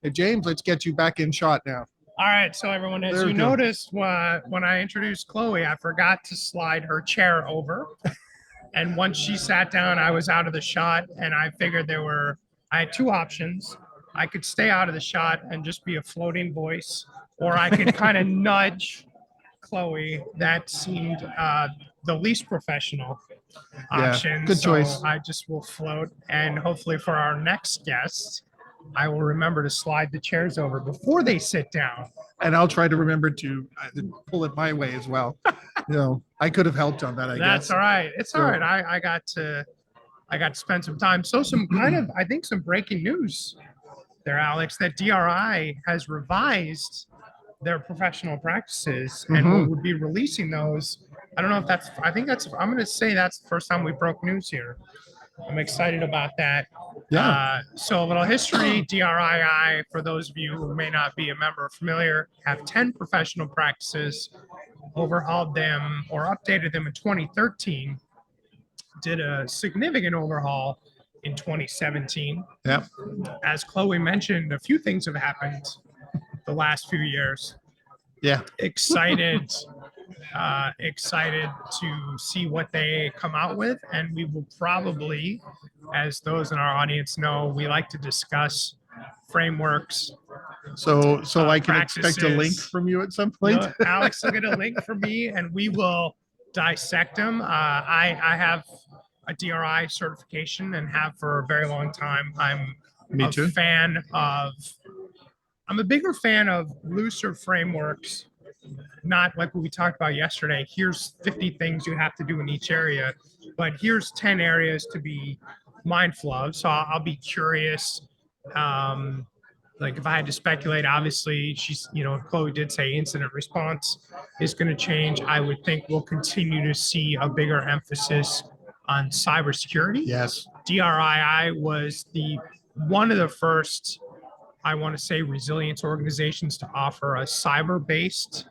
Hey, James, let's get you back in shot now. All right, so everyone, as There we you go. noticed when I introduced Chloe, I forgot to slide her chair over. And once she sat down, I was out of the shot, and I figured I had two options. I could stay out of the shot and just be a floating voice, or I could kind of nudge Chloe. That seemed the least professional Yeah, option. good So choice. I just will float, and hopefully for our next guest, I will remember to slide the chairs over before they sit down. And I'll try to remember to pull it my way as well. I could have helped on that, I That's guess. all right. It's all So, right. I got to spend some time. So some kind of I think some breaking news there, Alex, that DRI has revised their professional practices and mhm. will be releasing those. I don't know if that's I think that's I'm gonna say that's the first time we broke news here. I'm excited about that. Yeah. So a little history, DRII, for those of you who may not be a member or familiar, have 10 professional practices, overhauled them or updated them in 2013, did a significant overhaul in 2017. Yeah. As Chloe mentioned, a few things have happened the last few years. Yeah. Excited to see what they come out with, and we will probably, as those in our audience know, we like to discuss frameworks. So I can expect a link Practices. from you at some point. Alex will get a link from me, and we will dissect them. I have a DRI certification and have for a very long time. Me too. I'm a bigger fan of looser frameworks, not like what we talked about yesterday. Here's 50 things you have to do in each area, but here's 10 areas to be mindful of. So I'll be curious. Like if I had to speculate, obviously Chloe did say incident response is going to change. I would think we'll continue to see a bigger emphasis on cybersecurity. Yes. DRII was the one of the first, I want to say, resilience organizations to offer a cyber-based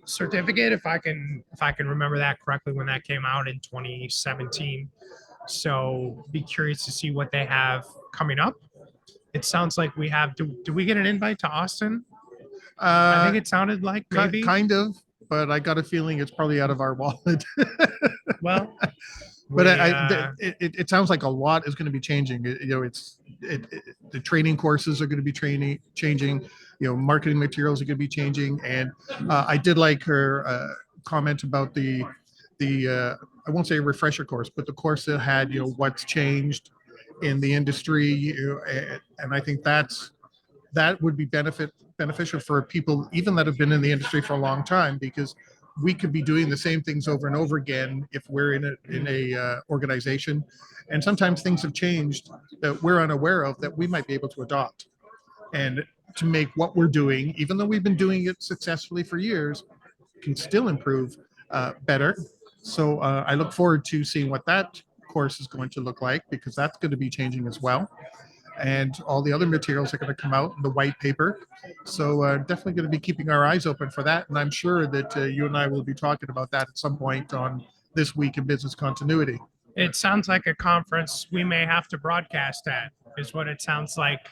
certificate, if I can remember that correctly, when that came out in 2017. So be curious to see what they have coming up. It sounds like we have. Do we get an invite to Austin? I think it sounded like maybe. Kind of, but I got a feeling it's probably out of our wallet. Well, but it sounds like a lot is going to be changing. The training courses are going to be changing. Marketing materials are going to be changing. And I did like her comment about the I won't say a refresher course, but the course that had what's changed in the industry, and I think that would be beneficial for people even that have been in the industry for a long time, because we could be doing the same things over and over again if we're in a organization, and sometimes things have changed that we're unaware of that we might be able to adopt and to make what we're doing, even though we've been doing it successfully for years, can still improve better. So I look forward to seeing what that course is going to look like, because that's going to be changing as well. And all the other materials are going to come out in the white paper. So definitely going to be keeping our eyes open for that. And I'm sure that you and I will be talking about that at some point on This Week in Business Continuity. It sounds like a conference we may have to broadcast at, is what it sounds like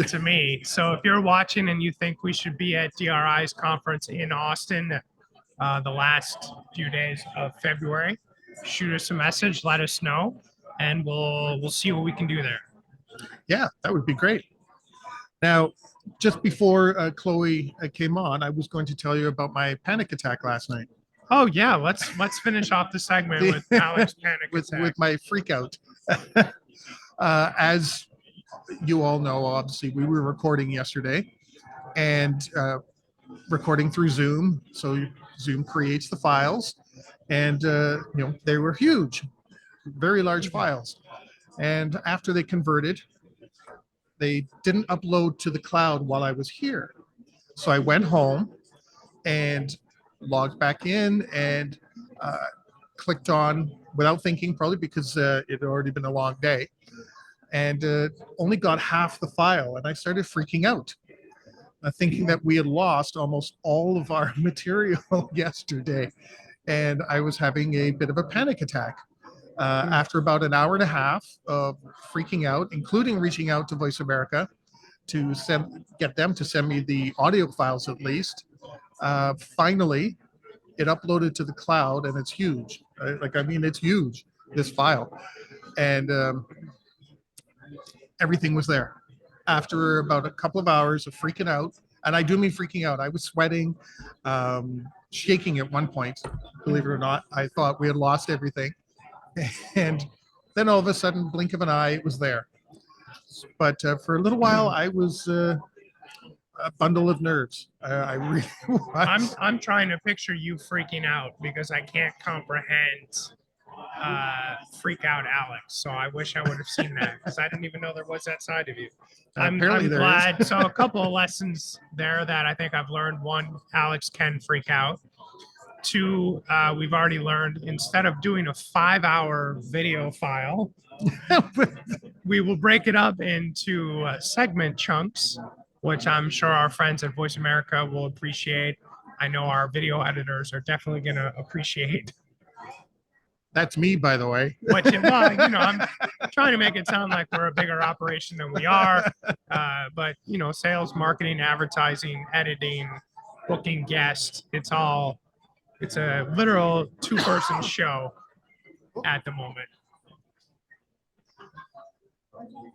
to me. So if you're watching and you think we should be at DRI's conference in Austin the last few days of February, shoot us a message, let us know, and we'll see what we can do there. Yeah, that would be great. Now, just before Chloe came on, I was going to tell you about my panic attack last night. Oh yeah, let's finish off the segment with Alex panic attack. With my freak out. As you all know, obviously we were recording yesterday, and recording through Zoom. So Zoom creates the files, and they were huge, very large files. And after they converted, they didn't upload to the cloud while I was here. So I went home and logged back in and clicked on, without thinking, probably because it had already been a long day, and only got half the file. And I started freaking out, thinking that we had lost almost all of our material yesterday. And I was having a bit of a panic attack. After about an hour and a half of freaking out, including reaching out to Voice America to get them to send me the audio files at least. Finally, it uploaded to the cloud, and it's huge. Like, I mean, it's huge, this file. And everything was there. After about a couple of hours of freaking out, and I do mean freaking out, I was sweating, shaking at one point, believe it or not. I thought we had lost everything. And then all of a sudden, blink of an eye, it was there. But for a little while, I was a bundle of nerves. I really was. I'm trying to picture you freaking out because I can't comprehend freak out Alex. So I wish I would have seen that because I didn't even know there was that side of you. I'm glad. So a couple of lessons there that I think I've learned. One, Alex can freak out. Two, we've already learned instead of doing a 5-hour video file, we will break it up into segment chunks, which I'm sure our friends at Voice America will appreciate. I know our video editors are definitely going to appreciate. That's me, by the way. Well, I'm trying to make it sound like we're a bigger operation than we are. But, sales, marketing, advertising, editing, booking guests, it's a literal 2-person show at the moment.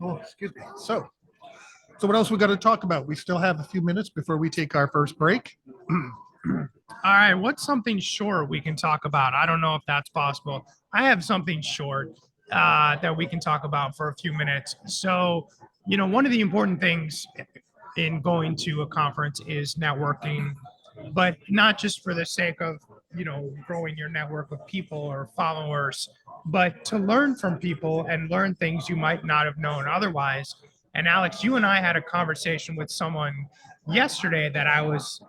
Oh, excuse me. So what else we got to talk about? We still have a few minutes before we take our first break. All right, what's something short we can talk about? I don't know if that's possible. I have something short that we can talk about for a few minutes. So, one of the important things in going to a conference is networking, but not just for the sake of, growing your network of people or followers, but to learn from people and learn things you might not have known otherwise. And Alex, you and I had a conversation with someone yesterday that I was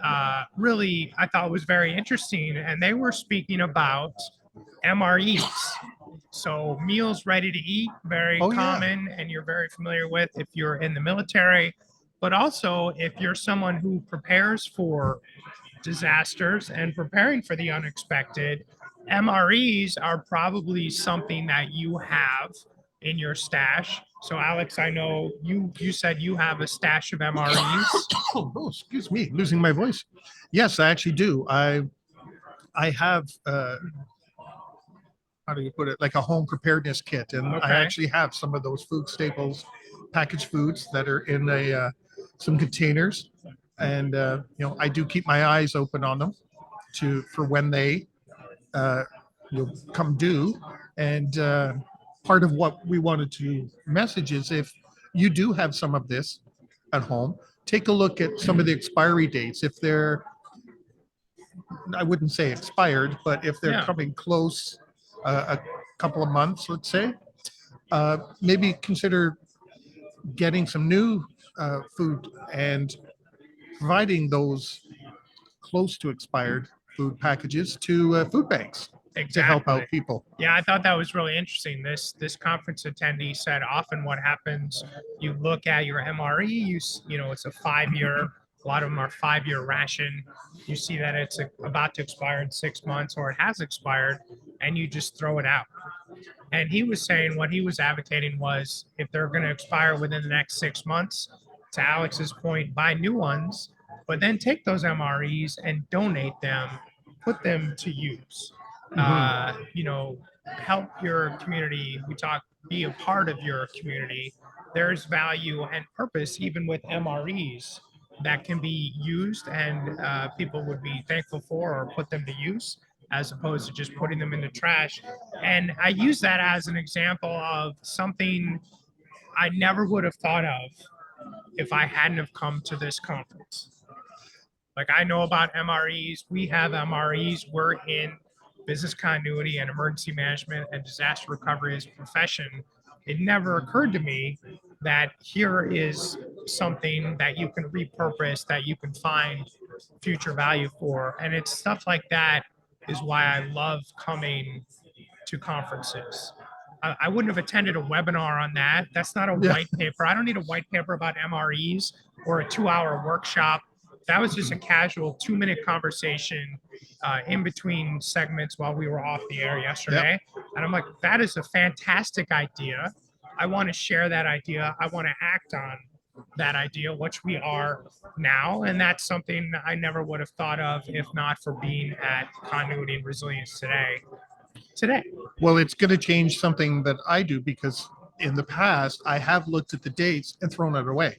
I thought was very interesting. And they were speaking about MREs. So meals ready to eat, very common, and you're very familiar with if you're in the military, but also if you're someone who prepares for disasters and preparing for the unexpected, MREs are probably something that you have in your stash. So Alex, I know you said you have a stash of MREs. Oh, excuse me, losing my voice. Yes, I actually do. I have how do you put it, like a home preparedness kit, and I actually have some of those food staples, packaged foods that are in some containers, and I do keep my eyes open on them for when they come due. And part of what we wanted to message is if you do have some of this at home, take a look at some of the expiry dates. If they're, I wouldn't say expired, but if they're coming close, a couple of months, let's say, maybe consider getting some new food and providing those close to expired food packages to food banks. Exactly. To help out people. Yeah, I thought that was really interesting. This conference attendee said often what happens, you look at your MRE, it's a 5-year, a lot of them are 5-year ration. You see that it's about to expire in 6 months or it has expired, and you just throw it out. And he was saying what he was advocating was if they're going to expire within the next 6 months, to Alex's point, buy new ones, but then take those MREs and donate them, put them to use. Help your community. Be a part of your community. There's value and purpose even with MREs that can be used and people would be thankful for or put them to use as opposed to just putting them in the trash. And I use that as an example of something I never would have thought of if I hadn't have come to this conference. Like, I know about MREs. We have MREs. We're in business continuity and emergency management and disaster recovery as a profession. It never occurred to me that here is something that you can repurpose, that you can find future value for. And it's stuff like that is why I love coming to conferences. I wouldn't have attended a webinar on that. That's not a white paper. I don't need a white paper about MREs or a 2-hour workshop. That was just a casual 2-minute conversation in between segments while we were off the air yesterday. And I'm like, that is a fantastic idea. I want to share that idea. I want to act on that idea, which we are now. And that's something I never would have thought of if not for being at Continuity and Resilience today. Well, it's going to change something that I do, because in the past I have looked at the dates and thrown it away.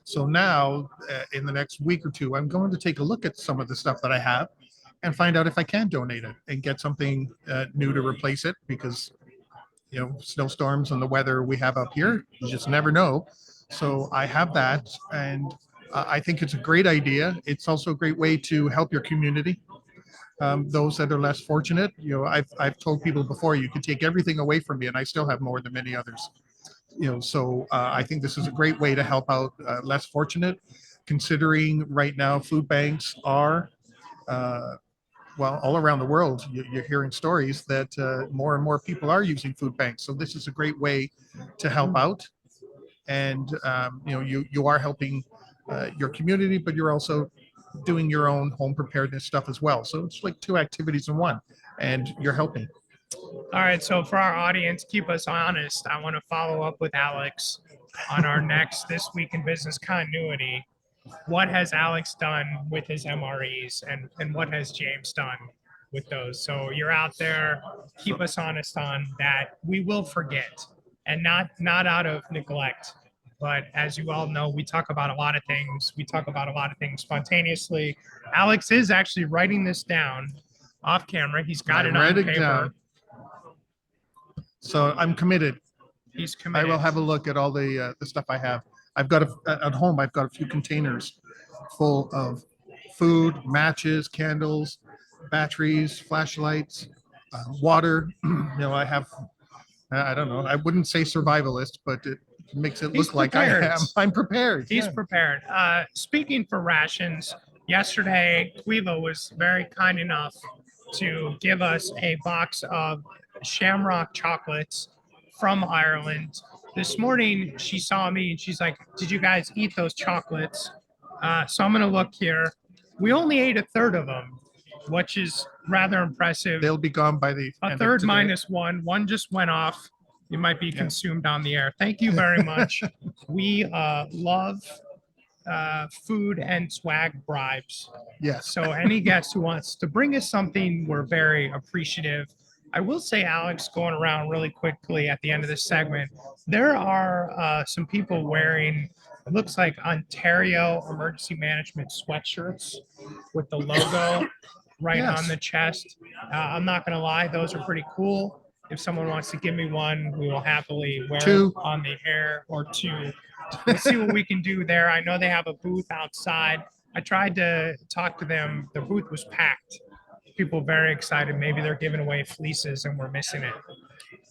So now, in the next week or two, I'm going to take a look at some of the stuff that I have and find out if I can donate it and get something new to replace it, because snowstorms and the weather we have up here, you just never know. So I have that, and I think it's a great idea. It's also a great way to help your community. Those that are less fortunate, I've told people before, you could take everything away from me and I still have more than many others. So I think this is a great way to help out less fortunate, considering right now food banks are, well, all around the world. You're hearing stories that more and more people are using food banks. So this is a great way to help out. And, you are helping your community, but you're also doing your own home preparedness stuff as well. So it's like two activities in one, and you're helping. All right. So for our audience, keep us honest. I want to follow up with Alex on our next This Week in Business Continuity. What has Alex done with his MREs, and what has James done with those? So you're out there, keep us honest on that. We will forget, and not out of neglect, but as you all know, we talk about a lot of things. We talk about a lot of things spontaneously. Alex is actually writing this down off camera. He's got it on paper. Down. So I'm committed. He's committed. I will have a look at all the stuff I have. I've got at home. I've got a few containers full of food, matches, candles, batteries, flashlights, water. I have. I don't know. I wouldn't say survivalist, but it makes it look like I am. I'm prepared. He's prepared. Speaking for rations, yesterday Quiva was very kind enough to give us a box of Shamrock chocolates from Ireland. This morning she saw me and she's like, "Did you guys eat those chocolates?" So I'm gonna look here. We only ate a third of them, which is rather impressive. They'll be gone by the a third minus one. One just went off. It might be consumed on the air. Thank you very much. We love food and swag bribes. Yes. So any guest who wants to bring us something, we're very appreciative. I will say, Alex, going around really quickly at the end of this segment, there are some people wearing, it looks like Ontario Emergency Management sweatshirts with the logo right on the chest. I'm not going to lie, those are pretty cool. If someone wants to give me one, we will happily wear it on the air, or two. Let's see what we can do there. I know they have a booth outside. I tried to talk to them. The booth was packed. People very excited. Maybe they're giving away fleeces and we're missing it.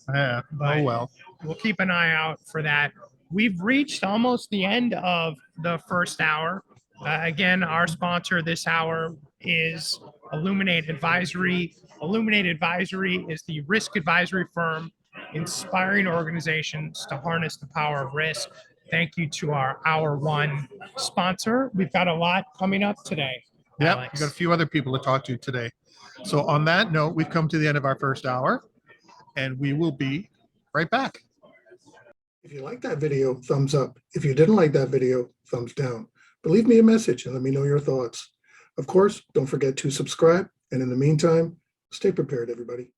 Oh, well. We'll keep an eye out for that. We've reached almost the end of the first hour. Again, our sponsor this hour is Illuminate Advisory. Illuminate Advisory is the risk advisory firm inspiring organizations to harness the power of risk. Thank you to our Hour One sponsor. We've got a lot coming up today. Yep, we've got a few other people to talk to today. So on that note, we've come to the end of our first hour, and we will be right back. If you like that video, thumbs up. If you didn't like that video, thumbs down. But leave me a message and let me know your thoughts. Of course, don't forget to subscribe. And in the meantime, stay prepared, everybody.